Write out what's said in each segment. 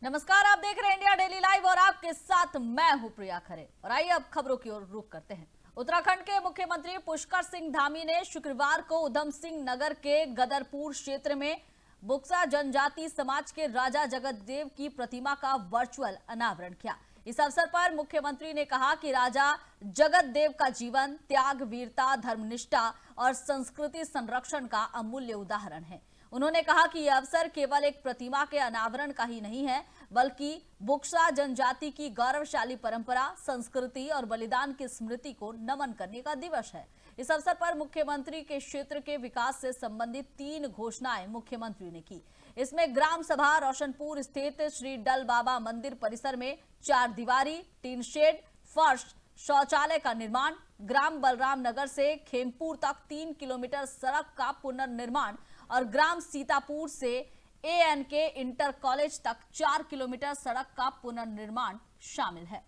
नमस्कार, आप देख रहे हैं इंडिया डेली लाइव और आपके साथ मैं हूं प्रिया खरे। और आइए अब खबरों की ओर रुख करते हैं। उत्तराखंड के मुख्यमंत्री पुष्कर सिंह धामी ने शुक्रवार को उधम सिंह नगर के गदरपुर क्षेत्र में बुक्सा जनजाति समाज के राजा जगत देव की प्रतिमा का वर्चुअल अनावरण किया। इस अवसर पर मुख्यमंत्री ने कहा कि राजा जगत देव का जीवन त्याग, वीरता, धर्मनिष्ठा और संस्कृति संरक्षण का अमूल्य उदाहरण है। उन्होंने कहा कि यह अवसर केवल एक प्रतिमा के अनावरण का ही नहीं है, बल्कि बुक्सा जनजाति की गौरवशाली परंपरा, संस्कृति और बलिदान की स्मृति को नमन करने का दिवस है। इस अवसर पर मुख्यमंत्री के क्षेत्र के विकास से संबंधित 3 घोषणाएं मुख्यमंत्री ने की। इसमें ग्राम सभा रोशनपुर स्थित श्री डल बाबा मंदिर परिसर में 4 दीवारी, टीन शेड, फर्श, शौचालय का निर्माण, ग्राम बलराम नगर से खेमपुर तक 3 किलोमीटर सड़क का पुनर्निर्माण और ग्राम सीतापुर से ANK इंटर कॉलेज तक 4 किलोमीटर सड़क का पुनर्निर्माण शामिल है।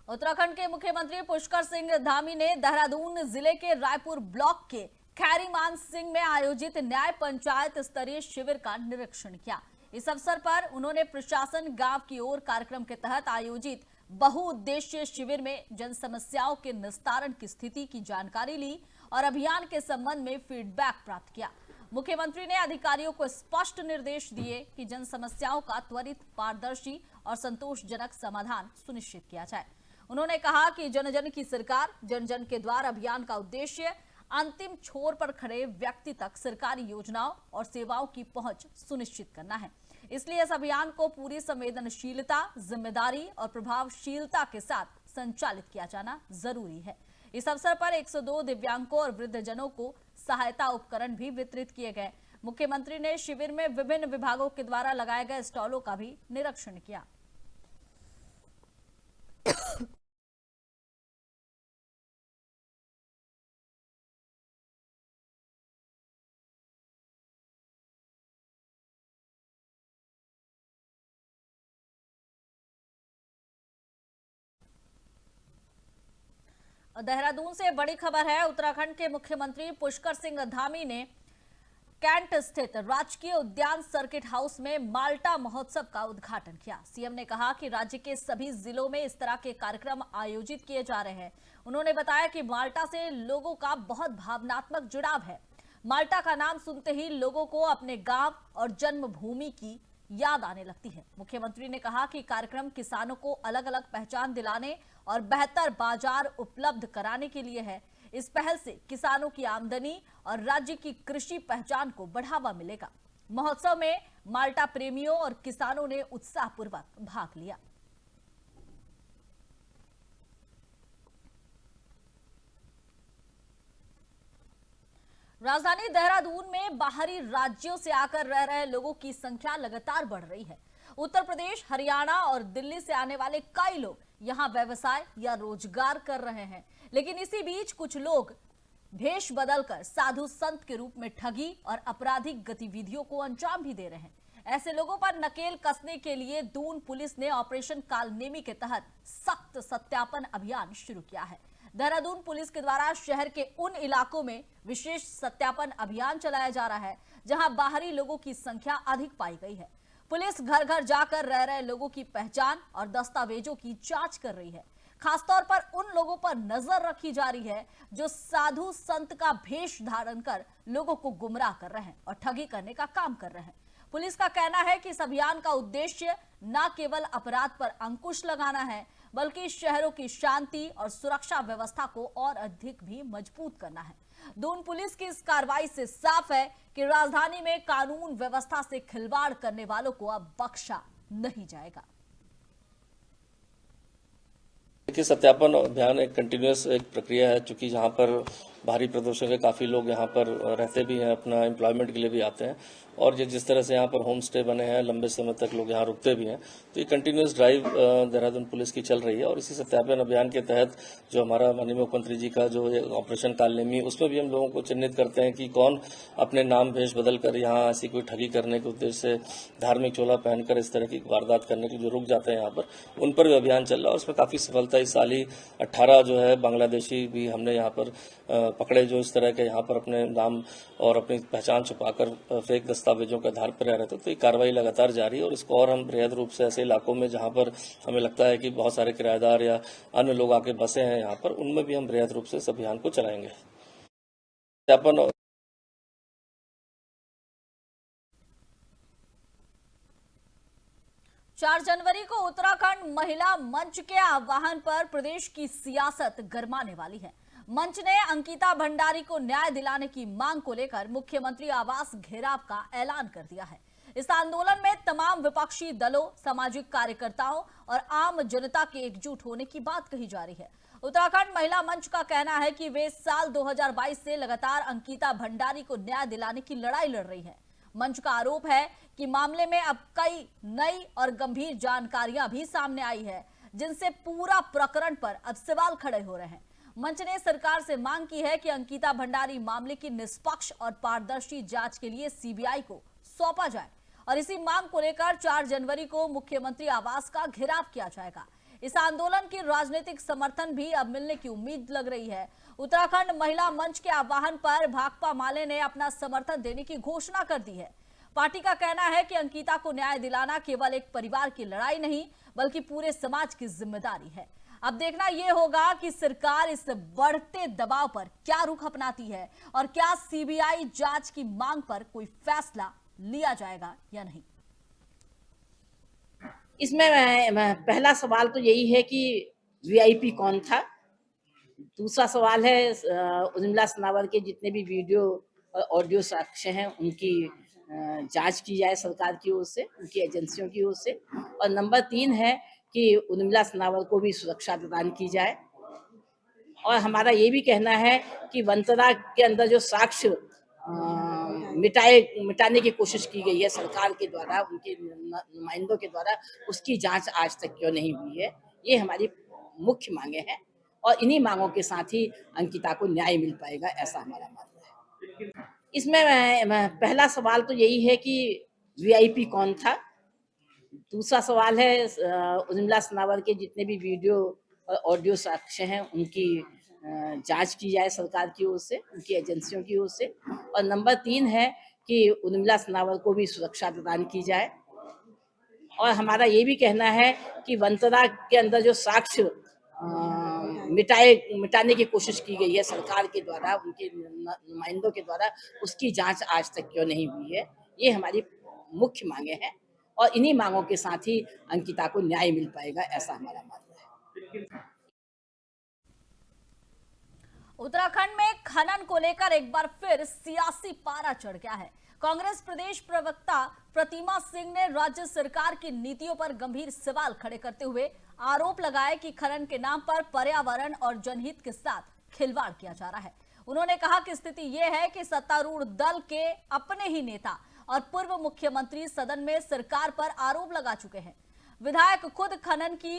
उत्तराखंड के मुख्यमंत्री पुष्कर सिंह धामी ने देहरादून जिले के रायपुर ब्लॉक के खैरीमान सिंह में आयोजित न्याय पंचायत स्तरीय शिविर का निरीक्षण किया। इस अवसर पर उन्होंने प्रशासन गांव की ओर कार्यक्रम के तहत आयोजित बहुउद्देशीय शिविर में जन समस्याओं के निस्तारण की स्थिति की जानकारी ली और अभियान के संबंध में फीडबैक प्राप्त किया। मुख्यमंत्री ने अधिकारियों को स्पष्ट निर्देश दिए कि जन समस्याओं का त्वरित, पारदर्शी और संतोषजनक समाधान सुनिश्चित किया जाए। उन्होंने कहा कि जन जन की सरकार, जन जन के द्वार अभियान का उद्देश्य अंतिम छोर पर खड़े व्यक्ति तक सरकारी योजनाओं और सेवाओं की पहुंच सुनिश्चित करना है। इसलिए इस अभियान को पूरी संवेदनशीलता, जिम्मेदारी और प्रभावशीलता के साथ संचालित किया जाना जरूरी है। इस अवसर पर 102 दिव्यांगों और वृद्धजनों को सहायता उपकरण भी वितरित किए गए। मुख्यमंत्री ने शिविर में विभिन्न विभागों के द्वारा लगाए गए स्टॉलों का भी निरीक्षण किया। देहरादून से बड़ी खबर है। उत्तराखंड के मुख्यमंत्री पुष्कर सिंह धामी ने कैंट स्थित राजकीय उद्यान सर्किट हाउस में माल्टा महोत्सव का उद्घाटन किया। सीएम ने कहा कि राज्य के सभी जिलों में इस तरह के कार्यक्रम आयोजित किए जा रहे हैं। उन्होंने बताया कि माल्टा से लोगों का बहुत भावनात्मक जुड़ाव है। माल्टा का नाम सुनते ही लोगों को अपने गांव और जन्मभूमि की याद आने लगती है। मुख्यमंत्री ने कहा कि कार्यक्रम किसानों को अलग अलग पहचान दिलाने और बेहतर बाजार उपलब्ध कराने के लिए है। इस पहल से किसानों की आमदनी और राज्य की कृषि पहचान को बढ़ावा मिलेगा। महोत्सव में माल्टा प्रेमियों और किसानों ने उत्साहपूर्वक भाग लिया। राजधानी देहरादून में बाहरी राज्यों से आकर रह रहे लोगों की संख्या लगातार बढ़ रही है। उत्तर प्रदेश, हरियाणा और दिल्ली से आने वाले कई लोग यहां व्यवसाय या रोजगार कर रहे हैं। लेकिन इसी बीच कुछ लोग भेष बदलकर साधु संत के रूप में ठगी और आपराधिक गतिविधियों को अंजाम भी दे रहे हैं। ऐसे लोगों पर नकेल कसने के लिए दून पुलिस ने ऑपरेशन कालनेमी के तहत सख्त सत्यापन अभियान शुरू किया है। देहरादून पुलिस के द्वारा शहर के उन इलाकों में विशेष सत्यापन अभियान चलाया जा रहा है जहां बाहरी लोगों की संख्या अधिक पाई गई है। पुलिस घर घर जाकर रह रहे लोगों की पहचान और दस्तावेजों की जांच कर रही है। खासतौर पर उन लोगों पर नजर रखी जा रही है जो साधु संत का भेष धारण कर लोगों को गुमराह कर रहे हैं और ठगी करने का काम कर रहे हैं। पुलिस का कहना है कि इस अभियान का उद्देश्य न केवल अपराध पर अंकुश लगाना है, बल्कि शहरों की शांति और सुरक्षा व्यवस्था को और अधिक भी मजबूत करना है। दून पुलिस की इस कार्रवाई से साफ है कि राजधानी में कानून व्यवस्था से खिलवाड़ करने वालों को अब बख्शा नहीं जाएगा। देखिए, सत्यापन अभियान एक कंटिन्यूअस एक प्रक्रिया है, चूंकि यहाँ पर बाहरी प्रदेशों के काफ़ी लोग यहाँ पर रहते भी हैं, अपना एम्प्लॉयमेंट के लिए भी आते हैं। और जिस तरह से यहाँ पर होम स्टे बने हैं, लंबे समय तक लोग यहाँ रुकते भी हैं, तो ये कंटिन्यूस ड्राइव देहरादून पुलिस की चल रही है। और इसी सत्यापन अभियान के तहत जो हमारा माननीय मुख्यमंत्री जी का जो ऑपरेशन कालनेमी, उसमें भी हम लोगों को चिन्हित करते हैं कि कौन अपने नाम भेष बदल कर यहाँ ऐसी कोई ठगी करने के उद्देश्य से धार्मिक चोला पहनकर इस तरह की वारदात करने के जो रुक जाते हैं यहाँ पर, उन पर भी अभियान चल रहा है। और उसमें काफी सफलता इस साल ही 18 जो है बांग्लादेशी भी हमने यहाँ पर पकड़े, जो इस तरह के यहाँ पर अपने नाम और अपनी पहचान छुपाकर फेक दस्तावेजों के आधार पर रह रहे थे। तो ये कार्रवाई लगातार जारी है और इसको और हम बृहद रूप से ऐसे इलाकों में जहाँ पर हमें लगता है कि बहुत सारे किराएदार या अन्य लोग आके बसे हैं यहाँ पर, उनमें भी हम बृहद रूप से इस अभियान को चलाएंगे। 4 जनवरी को उत्तराखंड महिला मंच के आह्वान पर प्रदेश की सियासत गरमाने वाली है। मंच ने अंकिता भंडारी को न्याय दिलाने की मांग को लेकर मुख्यमंत्री आवास घेराव का ऐलान कर दिया है। इस आंदोलन में तमाम विपक्षी दलों, सामाजिक कार्यकर्ताओं और आम जनता के एकजुट होने की बात कही जा रही है। उत्तराखंड महिला मंच का कहना है कि वे साल 2022 से लगातार अंकिता भंडारी को न्याय दिलाने की लड़ाई लड़ रही है। मंच का आरोप है कि मामले में अब कई नई और गंभीर जानकारियां भी सामने आई है, जिनसे पूरा प्रकरण पर अब सवाल खड़े हो रहे हैं। मंच ने सरकार से मांग की है कि अंकिता भंडारी मामले की निष्पक्ष और पारदर्शी जांच के लिए सीबीआई को सौंपा जाए और इसी मांग को लेकर 4 जनवरी को मुख्यमंत्री आवास का घेराव किया जाएगा। इस आंदोलन की राजनीतिक समर्थन भी अब मिलने की उम्मीद लग रही है। उत्तराखंड महिला मंच के आह्वान पर भाकपा माले ने अपना समर्थन देने की घोषणा कर दी है। पार्टी का कहना है कि अंकिता को न्याय दिलाना केवल एक परिवार की लड़ाई नहीं, बल्कि पूरे समाज की जिम्मेदारी है। अब देखना यह होगा कि सरकार इस बढ़ते दबाव पर क्या रुख अपनाती है और क्या सीबीआई जांच की मांग पर कोई फैसला लिया जाएगा या नहीं। इसमें पहला सवाल तो यही है कि वीआईपी कौन था। दूसरा सवाल है उर्मिला सनावर के जितने भी वीडियो और ऑडियो साक्ष्य हैं उनकी जांच की जाए सरकार की ओर से, उनकी एजेंसियों की ओर से। और नंबर 3 है कि उर्मिला सनावर को भी सुरक्षा प्रदान की जाए। और हमारा ये भी कहना है कि वंतना के अंदर जो साक्ष्य मिटाने की कोशिश की गई है सरकार के द्वारा, उनके नुमाइंदों के द्वारा, उसकी जांच आज तक क्यों नहीं हुई है। ये हमारी मुख्य मांगे हैं और इन्हीं मांगों के साथ ही अंकिता को न्याय मिल पाएगा, ऐसा हमारा मानना है। इसमें पहला सवाल तो यही है कि वीआईपी कौन था। दूसरा सवाल है उर्मिला सनावर के जितने भी वीडियो और ऑडियो साक्ष्य हैं उनकी जांच की जाए सरकार की ओर से, उनकी एजेंसियों की ओर से। और नंबर 3 है कि उर्मिला सनावर को भी सुरक्षा प्रदान की जाए। और हमारा ये भी कहना है कि वंतना के अंदर जो साक्ष्य मिटाने की कोशिश की गई है सरकार के द्वारा, उनके नुमाइंदों के द्वारा, उसकी जांच आज तक क्यों नहीं हुई है। ये हमारी मुख्य मांगे हैं और इन्हीं मांगों के साथ ही अंकिता को न्याय मिल पाएगा, ऐसा हमारा मानना है। उत्तराखंड में खनन को लेकर एक बार फिर सियासी पारा चढ़ गया है। कांग्रेस प्रदेश प्रवक्ता प्रतिमा सिंह ने राज्य सरकार की नीतियों पर गंभीर सवाल खड़े करते हुए आरोप लगाया कि खनन के नाम पर पर्यावरण और जनहित के साथ खिलवाड़ किया जा रहा है। उन्होंने कहा कि स्थिति यह है कि सत्तारूढ़ दल के अपने ही नेता और पूर्व मुख्यमंत्री सदन में सरकार पर आरोप लगा चुके हैं। विधायक खुद खनन की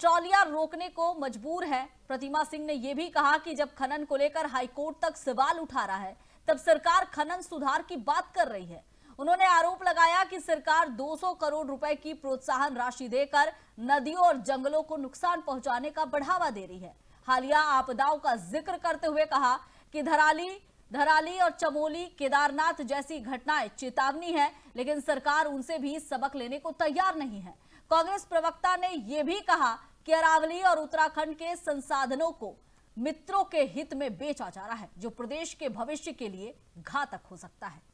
ट्रॉलियां रोकने को मजबूर है। प्रतिमा सिंह ने यह भी कहा कि जब खनन को लेकर हाईकोर्ट तक सवाल उठा रहा है, तब सरकार खनन सुधार की बात कर रही है। उन्होंने आरोप लगाया कि सरकार 200 करोड़ रुपए की प्रोत्साहन राशि देकर नदियों और जंगलों को नुकसान पहुंचाने का बढ़ावा दे रही है। हालिया आपदाओं का जिक्र करते हुए कहा कि धराली और चमोली, केदारनाथ जैसी घटनाएं चेतावनी है, लेकिन सरकार उनसे भी सबक लेने को तैयार नहीं है। कांग्रेस प्रवक्ता ने यह भी कहा कि अरावली और उत्तराखंड के संसाधनों को मित्रों के हित में बेचा जा रहा है, जो प्रदेश के भविष्य के लिए घातक हो सकता है।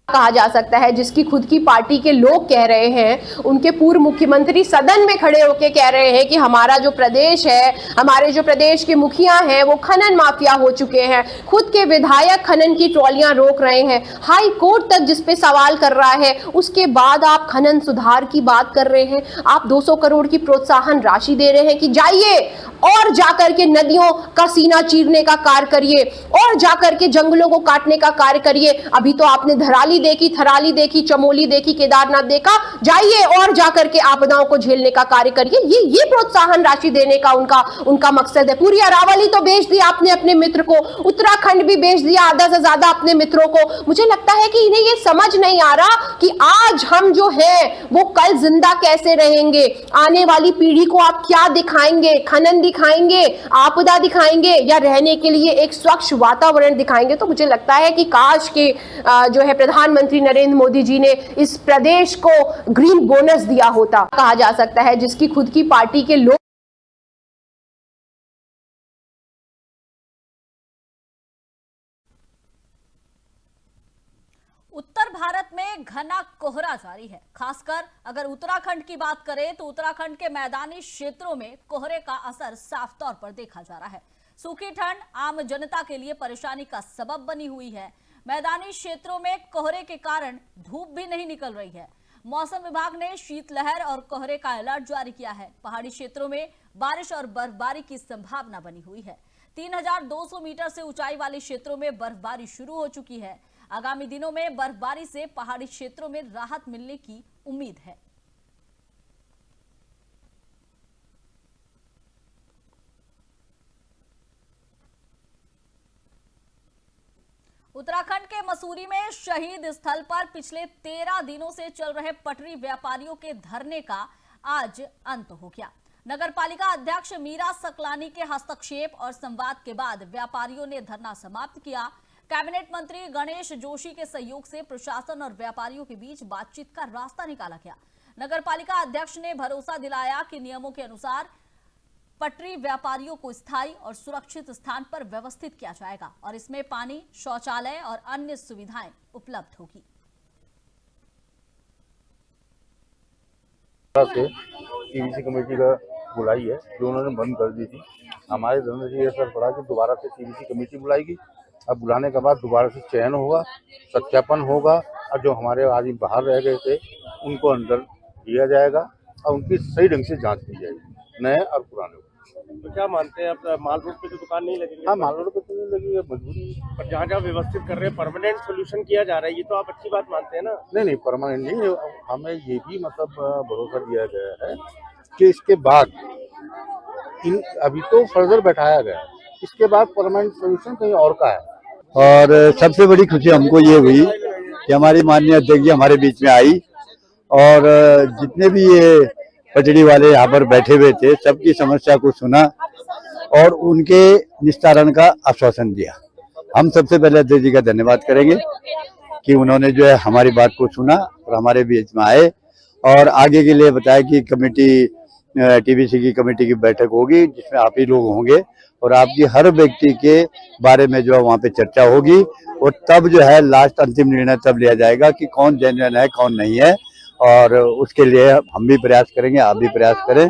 कहा जा सकता है, जिसकी खुद की पार्टी के लोग कह रहे हैं, उनके पूर्व मुख्यमंत्री सदन में खड़े होकर कह रहे हैं कि हमारा जो प्रदेश है, हमारे जो प्रदेश के मुखिया हैं, वो खनन माफिया हो चुके हैं। खुद के विधायक खनन की ट्रॉलियां रोक रहे हैं, हाई कोर्ट तक जिस पे सवाल कर रहा है। उसके बाद आप खनन सुधार की बात कर रहे हैं। आप 200 करोड़ की प्रोत्साहन राशि दे रहे हैं कि जाइए और जाकर के नदियों का सीना चीरने का कार्य करिए, और जाकर के जंगलों को काटने का कार्य करिए। अभी तो आपने धराली देखी, थराली देखी, चमोली देखी, केदारनाथ देखा, जाइए और जाकर के आपदाओं को झेलने का कार्य करिए। ये प्रोत्साहन राशि देने का उनका मकसद है। पूरी अरावली तो बेच दिया आपने अपने मित्र को, उत्तराखंड भी बेच दिया आधा से ज्यादा अपने मित्रों को। मुझे लगता है कि इन्हें ये समझ नहीं आ रहा कि आज हम जो है वो कल जिंदा कैसे रहेंगे। आने वाली पीढ़ी को आप क्या दिखाएंगे? खनन दिखाएंगे, आपदा दिखाएंगे, या रहने के लिए एक स्वच्छ वातावरण दिखाएंगे? तो मुझे लगता है कि काश के जो है प्रधानमंत्री नरेंद्र मोदी जी ने इस प्रदेश को ग्रीन बोनस दिया होता, कहा जा सकता है, जिसकी खुद की पार्टी के लोग उत्तर भारत में घना कोहरा जारी है। खासकर अगर उत्तराखंड की बात करें तो उत्तराखंड के मैदानी क्षेत्रों में कोहरे का असर साफ तौर पर देखा जा रहा है। सूखी ठंड आम जनता के लिए परेशानी का सबब बनी हुई है। मैदानी क्षेत्रों में कोहरे के कारण धूप भी नहीं निकल रही है। मौसम विभाग ने शीतलहर और कोहरे का अलर्ट जारी किया है। पहाड़ी क्षेत्रों में बारिश और बर्फबारी की संभावना बनी हुई है। 3200 मीटर से ऊंचाई वाले क्षेत्रों में बर्फबारी शुरू हो चुकी है। आगामी दिनों में बर्फबारी से पहाड़ी क्षेत्रों में राहत मिलने की उम्मीद है। उत्तराखंड के मसूरी में शहीद स्थल पर पिछले 13 दिनों से चल रहे पटरी व्यापारियों के धरने का आज अंत हो गया। नगर पालिका अध्यक्ष मीरा सकलानी के हस्तक्षेप और संवाद के बाद व्यापारियों ने धरना समाप्त किया। कैबिनेट मंत्री गणेश जोशी के सहयोग से प्रशासन और व्यापारियों के बीच बातचीत का रास्ता निकाला गया। नगर पालिका अध्यक्ष ने भरोसा दिलाया कि नियमों के अनुसार पटरी व्यापारियों को स्थायी और सुरक्षित स्थान पर व्यवस्थित किया जाएगा और इसमें पानी, शौचालय और अन्य सुविधाएं उपलब्ध होगी। टीबीसी कमेटी का बुलाई है जो उन्होंने बंद कर दी थी। हमारे धंधे से ये असर पड़ा कि दोबारा से टीबीसी कमेटी बुलाएगी। अब बुलाने के बाद दोबारा से चयन होगा, सत्यापन होगा और जो हमारे आदमी बाहर रह गए थे उनको अंदर दिया जाएगा और उनकी सही ढंग से जांच की जाएगी, नए और पुराने। तो क्या मानते हैं आप, माल रोड पे तो दुकान नहीं लगेगी? हाँ, माल रोड पे तो नहीं लगी है, मजबूरी। पर जहाँ जहाँ व्यवस्थित कर रहे हैं, परमानेंट सोल्यूशन किया जा रहा है, ये तो आप अच्छी बात मानते हैं ना? नहीं, परमानेंट नहीं। हमें ये भी मतलब भरोसा दिया गया है कि इसके बाद अभी तो फर्दर बैठाया गया, इसके बाद परमानेंट सोल्यूशन कहीं और का है। और सबसे बड़ी खुशी हमको ये हुई कि हमारी माननीय अध्यक्ष जी हमारे बीच में आई और जितने भी ये पटड़ी वाले यहाँ पर बैठे हुए थे सबकी समस्या को सुना और उनके निस्तारण का आश्वासन दिया। हम सबसे पहले अध्यक्ष जी का धन्यवाद करेंगे कि उन्होंने जो है हमारी बात को सुना और हमारे बीच में आए और आगे के लिए बताया कि कमेटी टीबीसी की कमेटी की बैठक होगी जिसमें आप ही लोग होंगे और आपकी हर व्यक्ति के बारे में जो है वहाँ पे चर्चा होगी और तब जो है लास्ट अंतिम निर्णय तब लिया जाएगा कि कौन जेन्युइन है कौन नहीं है और उसके लिए हम भी प्रयास करेंगे, आप भी प्रयास करें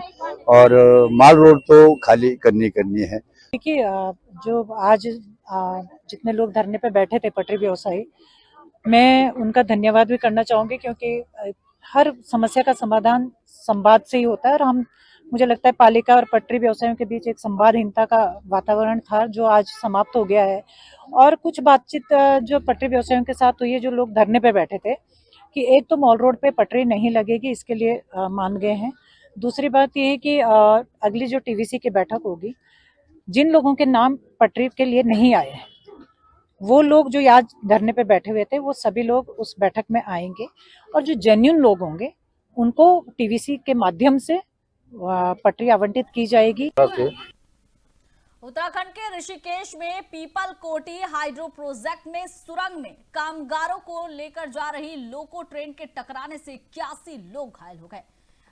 और माल रोड तो खाली करनी है। देखिए, जो आज जितने लोग धरने पे बैठे थे पटरी व्यवसायी, मैं उनका धन्यवाद भी करना चाहूँगी क्योंकि हर समस्या का समाधान संवाद से ही होता है और मुझे लगता है पालिका और पटरी व्यवसायियों के बीच एक संवादहीनता का वातावरण था जो आज समाप्त हो गया है। और कुछ बातचीत जो पटरी व्यवसायियों के साथ हुई है, जो लोग धरने पे बैठे थे कि एक तो मॉल रोड पे पटरी नहीं लगेगी, इसके लिए मान गए हैं। दूसरी बात ये है कि अगली जो टीवीसी की बैठक होगी, जिन लोगों के नाम पटरी के लिए नहीं आए हैं वो लोग जो आज धरने पे बैठे हुए थे वो सभी लोग उस बैठक में आएंगे और जो जेन्युइन लोग होंगे उनको टीवीसी के माध्यम से पटरी आवंटित की जाएगी। उत्तराखंड के ऋषिकेश में पीपल कोटी हाइड्रो प्रोजेक्ट में सुरंग में कामगारों को लेकर जा रही लोको ट्रेन के टकराने से 81 लोग घायल हो गए।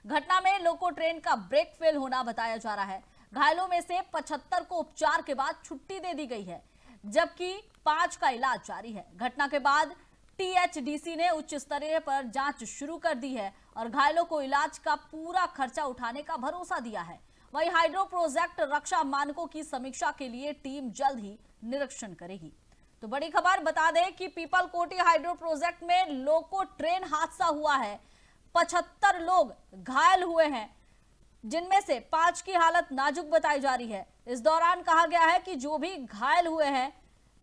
घटना में लोको ट्रेन का ब्रेक फेल होना बताया जा रहा है। घायलों में से 75 को उपचार के बाद छुट्टी दे दी गई है जबकि 5 का इलाज जारी है। घटना के बाद टीएचडीसी ने उच्च स्तरीय पर जांच शुरू कर दी है और घायलों को इलाज का पूरा खर्चा उठाने का भरोसा दिया है। वहीं हाइड्रो प्रोजेक्ट रक्षा मानकों की समीक्षा के लिए टीम जल्द ही निरीक्षण करेगी। तो बड़ी खबर बता दें कि पीपल कोटी हाइड्रो प्रोजेक्ट में लोको ट्रेन हादसा हुआ है, 75 लोग घायल हुए हैं। जिनमें से 5 की हालत नाजुक बताई जा रही है। इस दौरान कहा गया है कि जो भी घायल हुए हैं,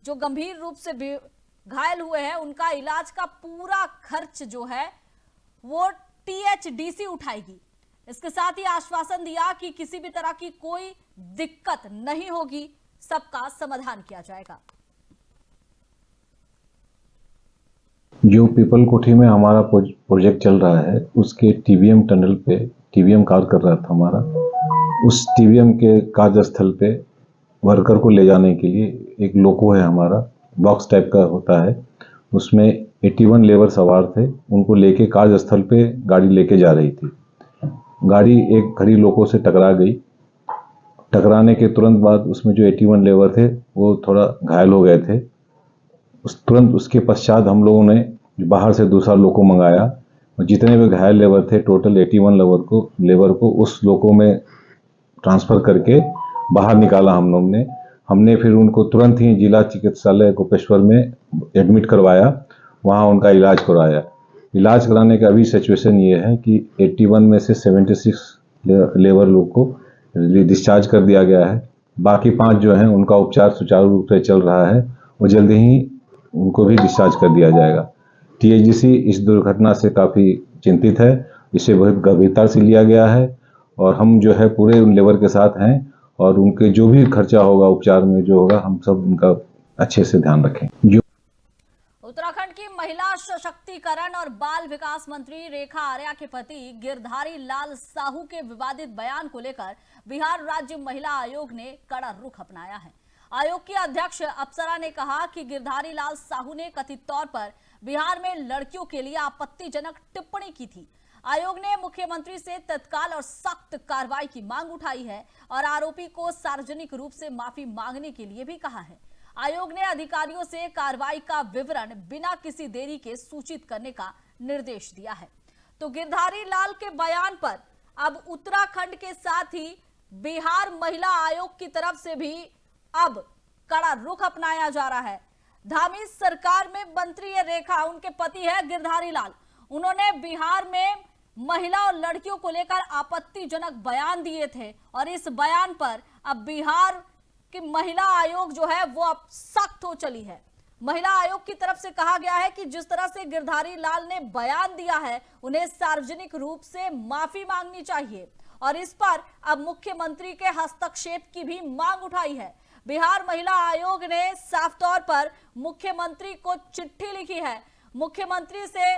जो गंभीर रूप से घायल हुए हैं, उनका इलाज का पूरा खर्च जो है वो THDC उठाएगी। इसके साथ ही आश्वासन दिया कि किसी भी तरह की कोई दिक्कत नहीं होगी, सबका समाधान किया जाएगा। जो पीपल कोठी में हमारा प्रोजेक्ट चल रहा है, उसके TBM टनल पे TBM कार्य कर रहा था हमारा। उस TBM के कार्यस्थल पे वर्कर को ले जाने के लिए एक लोको है हमारा, बॉक्स टाइप का होता है, उसमें 81 लेबर सवार थे। उनको लेके कार्यस्थल पे गाड़ी लेके जा रही थी। गाड़ी एक खड़ी लोको से टकरा गई। टकराने के तुरंत बाद उसमें जो 81 लेबर थे वो थोड़ा घायल हो गए थे। तुरंत उसके पश्चात हम लोगों ने बाहर से दूसरा लोको मंगाया और जितने भी घायल लेबर थे, टोटल 81 लेबर को उस लोको में ट्रांसफ़र करके बाहर निकाला हम लोग ने। हमने फिर उनको तुरंत ही जिला चिकित्सालय गोपेश्वर में एडमिट करवाया, वहाँ उनका इलाज करवाया। इलाज कराने का अभी सिचुएशन ये है कि 81 में से 76 लेबर लोग को डिस्चार्ज कर दिया गया है। बाकी 5 जो हैं उनका उपचार सुचारू रूप से चल रहा है, वो जल्दी ही उनको भी डिस्चार्ज कर दिया जाएगा। THDC इस दुर्घटना से काफ़ी चिंतित है, इसे बहुत गंभीरता से लिया गया है और हम जो है पूरे उन लेबर के साथ हैं और उनके जो भी खर्चा होगा उपचार में जो होगा, हम सब उनका अच्छे से ध्यान रखें। उत्तराखंड की महिला सशक्तिकरण और बाल विकास मंत्री रेखा आर्या के पति गिरधारी लाल साहू के विवादित बयान को लेकर बिहार राज्य महिला आयोग ने कड़ा रुख अपनाया है। आयोग की अध्यक्ष अप्सरा ने कहा कि गिरधारी लाल साहू ने कथित तौर पर बिहार में लड़कियों के लिए आपत्तिजनक टिप्पणी की थी। आयोग ने मुख्यमंत्री से तत्काल और सख्त कार्रवाई की मांग उठाई है और आरोपी को सार्वजनिक रूप से माफी मांगने के लिए भी कहा है। आयोग ने अधिकारियों से कार्रवाई का विवरण बिना किसी देरी के सूचित करने का निर्देश दिया है। तो गिरधारी लाल के बयान पर अब उत्तराखंड के साथ ही बिहार महिला आयोग की तरफ से भी अब कड़ा रुख अपनाया जा रहा है। धामी सरकार में मंत्री है रेखा, उनके पति है गिरधारी लाल। उन्होंने बिहार में महिला और लड़कियों को लेकर आपत्तिजनक बयान दिए थे और इस बयान पर अब बिहार की महिला आयोग जो है वो अब सख्त हो चली है। महिला आयोग की तरफ से कहा गया है कि जिस तरह से गिरधारी लाल ने बयान दिया है, उन्हें सार्वजनिक रूप से माफी मांगनी चाहिए और इस पर अब मुख्यमंत्री के हस्तक्षेप की भी मांग उठाई है। बिहार महिला आयोग ने साफ तौर पर मुख्यमंत्री को चिट्ठी लिखी है। मुख्यमंत्री से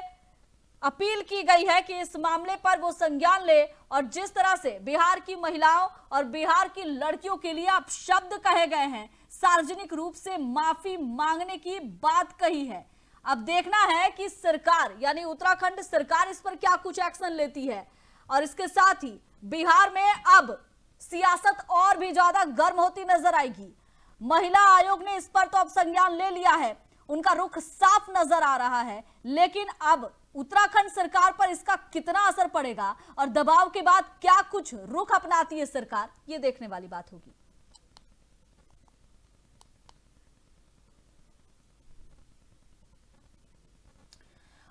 अपील की गई है कि इस मामले पर वो संज्ञान ले और जिस तरह से बिहार की महिलाओं और बिहार की लड़कियों के लिए अब शब्द कहे गए हैं, सार्वजनिक रूप से माफी मांगने की बात कही है। अब देखना है कि सरकार यानी उत्तराखंड सरकार इस पर क्या कुछ एक्शन लेती है और इसके साथ ही बिहार में अब सियासत और भी ज्यादा गर्म होती नजर आएगी। महिला आयोग ने इस पर तो अब संज्ञान ले लिया है, उनका रुख साफ नजर आ रहा है, लेकिन अब उत्तराखंड सरकार पर इसका कितना असर पड़ेगा और दबाव के बाद क्या कुछ रुख अपनाती है सरकार, ये देखने वाली बात होगी।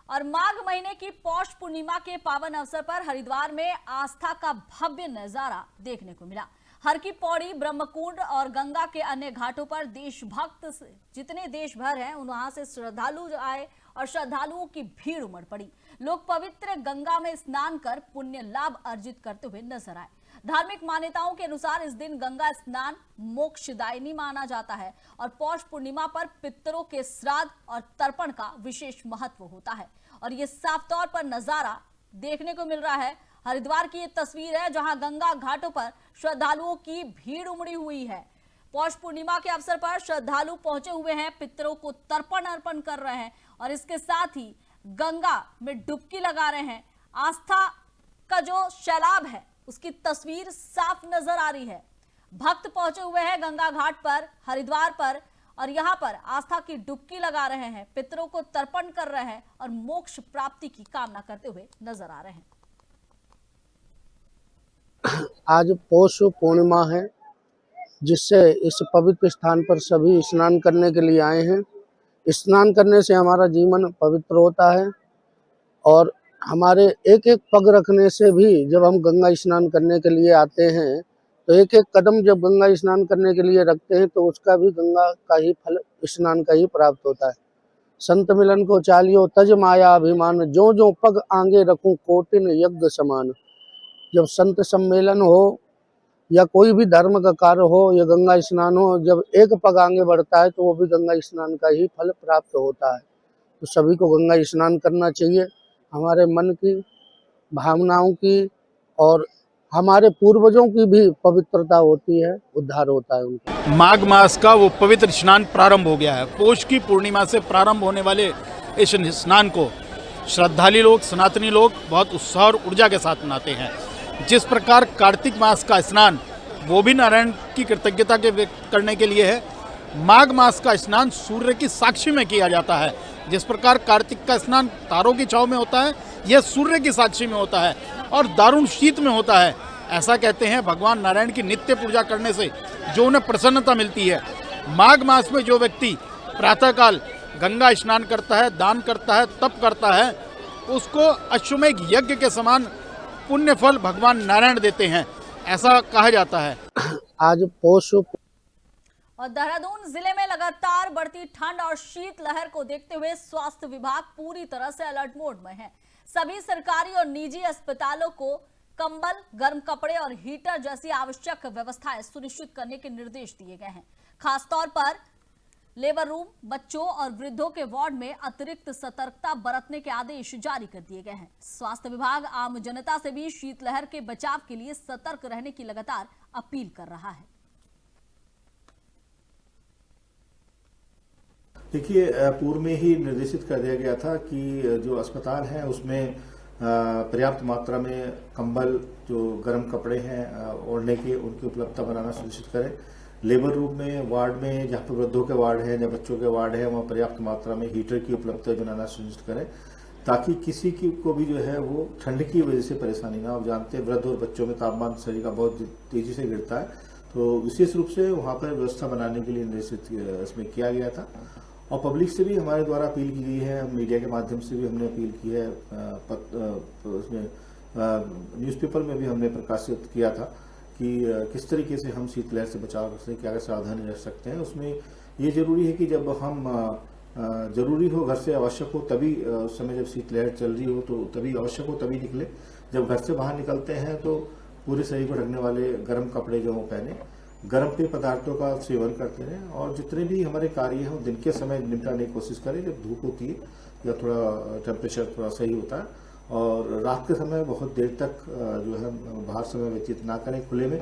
और माघ महीने की पौष पूर्णिमा के पावन अवसर पर हरिद्वार में आस्था का भव्य नजारा देखने को मिला। हर की पौड़ी, ब्रह्मकुंड और गंगा के अन्य घाटों पर देशभक्त जितने देश भर हैं वहां से श्रद्धालु आए और श्रद्धालुओं की भीड़ उमड़ पड़ी। लोग पवित्र गंगा में स्नान कर पुण्य लाभ अर्जित करते हुए नजर आए। धार्मिक मान्यताओं के अनुसार इस दिन गंगा स्नान मोक्षदायिनी माना जाता है और पौष पूर्णिमा पर पितरों के श्राद्ध और तर्पण का विशेष महत्व होता है और ये साफ तौर पर नजारा देखने को मिल रहा है। हरिद्वार की ये तस्वीर है जहां गंगा घाटों पर श्रद्धालुओं की भीड़ उमड़ी हुई है। पौष पूर्णिमा के अवसर पर श्रद्धालु पहुंचे हुए हैं, पितरों को तर्पण अर्पण कर रहे हैं और इसके साथ ही गंगा में डुबकी लगा रहे हैं। आस्था का जो सैलाब है उसकी तस्वीर साफ नजर आ रही है। भक्त पहुंचे हुए हैं गंगा घाट पर, हरिद्वार पर और यहाँ पर आस्था की डुबकी लगा रहे हैं, पितरों को तर्पण कर रहे हैं और मोक्ष प्राप्ति की कामना करते हुए नजर आ रहे हैं। आज पौष पूर्णिमा है, जिससे इस पवित्र स्थान पर सभी स्नान करने के लिए आए हैं। स्नान करने से हमारा जीवन पवित्र होता है और हमारे एक एक पग रखने से भी जब हम गंगा स्नान करने के लिए आते हैं तो एक एक कदम जब गंगा स्नान करने के लिए रखते हैं तो उसका भी गंगा का ही फल स्नान का ही प्राप्त होता है। संत मिलन को चालियो तज माया अभिमान, जो जो पग आगे रखूं कोटिन यज्ञ समान। जब संत सम्मेलन हो या कोई भी धर्म का कार्य हो या गंगा स्नान हो, जब एक पग आगे बढ़ता है तो वो भी गंगा स्नान का ही फल प्राप्त होता है। तो सभी को गंगा स्नान करना चाहिए। हमारे मन की भावनाओं की और हमारे पूर्वजों की भी पवित्रता होती है, उद्धार होता है उनका। माघ मास का वो पवित्र स्नान प्रारंभ हो गया है। पौष की पूर्णिमा से प्रारंभ होने वाले इस स्नान को श्रद्धालु लोग, सनातनी लोग बहुत उत्साह और ऊर्जा के साथ मनाते हैं। जिस प्रकार कार्तिक मास का स्नान वो भी नारायण की कृतज्ञता के व्यक्त करने के लिए है, माघ मास का स्नान सूर्य की साक्षी में किया जाता है। जिस प्रकार कार्तिक का स्नान तारों की छांव में होता है, यह सूर्य की साक्षी में होता है और दारुण शीत में होता है। ऐसा कहते हैं भगवान नारायण की नित्य पूजा करने से जो उन्हें प्रसन्नता मिलती है। माघ मास में जो व्यक्ति प्रातःकाल गंगा स्नान करता है, दान करता है, तप करता है, उसको अश्वमेध यज्ञ के समान पुण्य फल भगवान नारायण देते हैं, ऐसा कहा जाता है। आज पौष और देहरादून जिले में लगातार बढ़ती ठंड और शीतलहर को देखते हुए स्वास्थ्य विभाग पूरी तरह से अलर्ट मोड में है। सभी सरकारी और निजी अस्पतालों को कंबल, गर्म कपड़े और हीटर जैसी आवश्यक व्यवस्थाएं सुनिश्चित करने के निर्देश दिए गए हैं। खासतौर पर लेबर रूम, बच्चों और वृद्धों के वार्ड में अतिरिक्त सतर्कता बरतने के आदेश जारी कर दिए गए हैं। स्वास्थ्य विभाग आम जनता से भी शीतलहर के बचाव के लिए सतर्क रहने की लगातार अपील कर रहा है। देखिए, पूर्व में ही निर्देशित कर दिया गया था कि जो अस्पताल हैं उसमें पर्याप्त मात्रा में कंबल, जो गर्म कपड़े हैं ओढ़ने के, उनकी उपलब्धता बनाना सुनिश्चित करें। लेबर रूम में, वार्ड में, जहाँ पर वृद्धों के वार्ड हैं या बच्चों के वार्ड हैं, वहाँ पर्याप्त मात्रा में हीटर की उपलब्धता बनाना सुनिश्चित करें, ताकि किसी की को भी जो है वो ठंड की वजह से परेशानी ना हो। आप जानते हैं वृद्ध और बच्चों में तापमान शरीर का बहुत तेजी से गिरता है, तो विशेष रूप से वहाँ पर व्यवस्था बनाने के लिए निर्देशित इसमें किया गया था। और पब्लिक से भी हमारे द्वारा अपील की गई है, मीडिया के माध्यम से भी हमने अपील की है, उसमें न्यूज़पेपर में भी हमने प्रकाशित किया था कि किस तरीके से हम शीतलहर से बचाव कर सकते हैं, क्या क्या सावधानी रख सकते हैं। उसमें ये जरूरी है कि जब हम जरूरी हो, घर से आवश्यक हो, तभी उस समय जब शीतलहर चल रही हो तो तभी आवश्यक हो तभी निकले। जब घर से बाहर निकलते हैं तो पूरे शरीर को ढकने वाले गर्म कपड़े जो वो पहने, गर्म पेय पदार्थों का सेवन करते रहें और जितने भी हमारे कार्य हैं वो दिन के समय निपटाने की कोशिश करें, जब धूप होती है या थोड़ा टेम्परेचर थोड़ा सही होता है। और रात के समय बहुत देर तक जो है बाहर समय व्यतीत ना करें खुले में।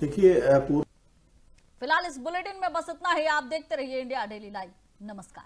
देखिए, फिलहाल इस बुलेटिन में बस इतना ही। आप देखते रहिए इंडिया डेली लाइव। नमस्कार।